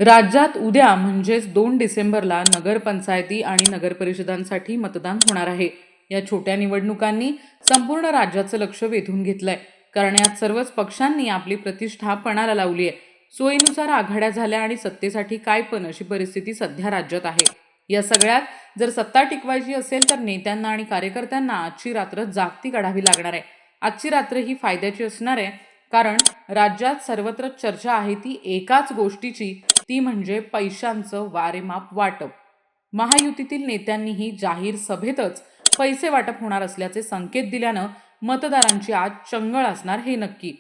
राज्यात उद्या म्हणजेच 2 डिसेंबरला नगरपंचायती आणि नगरपरिषदांसाठी मतदान होणार आहे. या छोट्या निवडणुकांनी संपूर्ण राज्याचं लक्ष वेधून घेतलंय. कारण यात सर्वच पक्षांनी आपली प्रतिष्ठा पणाला लावली आहे. सोयीनुसार आघाड्या झाल्या आणि सत्तेसाठी काय पण अशी परिस्थिती सध्या राज्यात आहे. या सगळ्यात जर सत्ता टिकवायची असेल तर नेत्यांना आणि कार्यकर्त्यांना आजची रात्र जागती काढावी लागणार आहे. आजची रात्र ही फायद्याची असणार आहे, कारण राज्यात सर्वत्र चर्चा आहे ती एकाच गोष्टीची, ती म्हणजे पैशांचं वारेमाप वाटप. महायुतीतील नेत्यांनीही जाहीर सभेतच पैसे वाटप होणार असल्याचे संकेत दिल्यानं मतदारांची आज चंगळ असणार हे नक्की.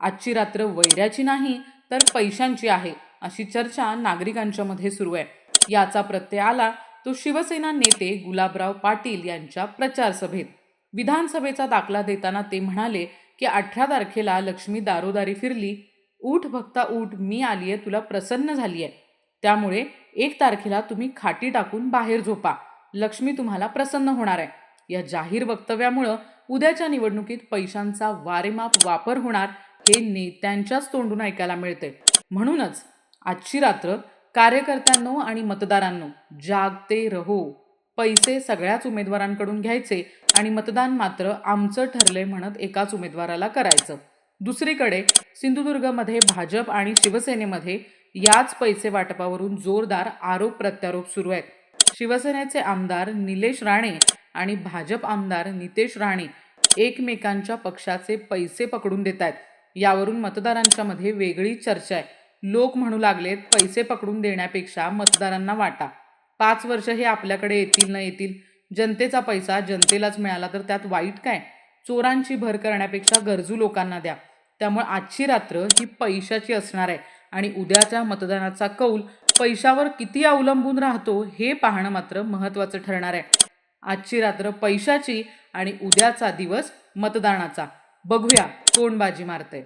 आजची रात्र वैऱ्याची नाही तर पैशांची आहे, अशी चर्चा नागरिकांच्या मध्ये सुरू आहे. याचा प्रत्यय आला तो शिवसेना नेते गुलाबराव पाटील यांच्या प्रचार सभेत. विधानसभेचा दाखला देताना ते म्हणाले की 18 तारखेला लक्ष्मी दारोदारी फिरली, उठ भक्ता उठ, मी आलीये, तुला प्रसन्न झालीये. त्यामुळे 1 तारखेला तुम्ही खाटी टाकून बाहेर झोपा, लक्ष्मी तुम्हाला प्रसन्न होणार आहे. या जाहीर वक्तव्यामुळं उद्याच्या निवडणुकीत पैशांचा वारेमाप वापर होणार हे नेत्यांच्याच तोंडून ऐकायला मिळते. म्हणूनच आजची रात्र कार्यकर्त्यांनो आणि मतदारांनो, जागते रहो. पैसे सगळ्याच उमेदवारांकडून घ्यायचे आणि मतदान मात्र आमचं ठरलंय म्हणत एकाच उमेदवाराला करायचं. दुसरीकडे सिंधुदुर्गमध्ये भाजप आणि शिवसेनेमध्ये याच पैसे वाटपावरून जोरदार आरोप प्रत्यारोप सुरू आहेत. शिवसेनेचे आमदार निलेश राणे आणि भाजप आमदार नितेश राणे एकमेकांच्या पक्षाचे पैसे पकडून देत आहेत. यावरून मतदारांच्या मध्ये वेगळी चर्चा आहे. लोक म्हणू लागलेत, पैसे पकडून देण्यापेक्षा मतदारांना वाटा. 5 वर्ष हे आपल्याकडे येतील न येतील, जनतेचा पैसा जनतेलाच मिळाला तर त्यात वाईट काय? चोरांची भर करण्यापेक्षा गरजू लोकांना द्या. त्यामुळे आजची रात्र ही पैशाची असणार आहे आणि उद्याच्या मतदानाचा कौल पैशावर किती अवलंबून राहतो हे पाहणं मात्र महत्त्वाचं ठरणार आहे. आजची रात्र पैशाची आणि उद्याचा दिवस मतदानाचा. बघूया कोण बाजी मारते.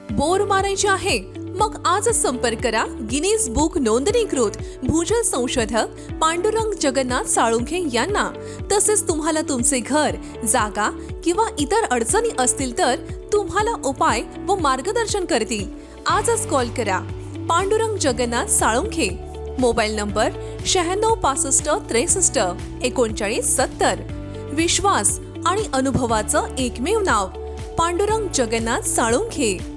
बोर मारायचे आहे मग आजच संपर्क करा गिनीज बुक नोंदणीकृत भूजल संशोधक पांडुरंग जगन्नाथ साळुंखे यांना. तसेच तुम्हाला तुमचे घर, जागा किंवा इतर अडचणी असतील तर तुम्हाला उपाय व मार्गदर्शन करतील. आजच कॉल करा पांडुरंग जगन्नाथ साळुंखे. Mobile number 9665 63 39 70. विश्वास आणि अनुभवाचं एकमेव नाव पांडुरंग जगन्नाथ साळुंखे.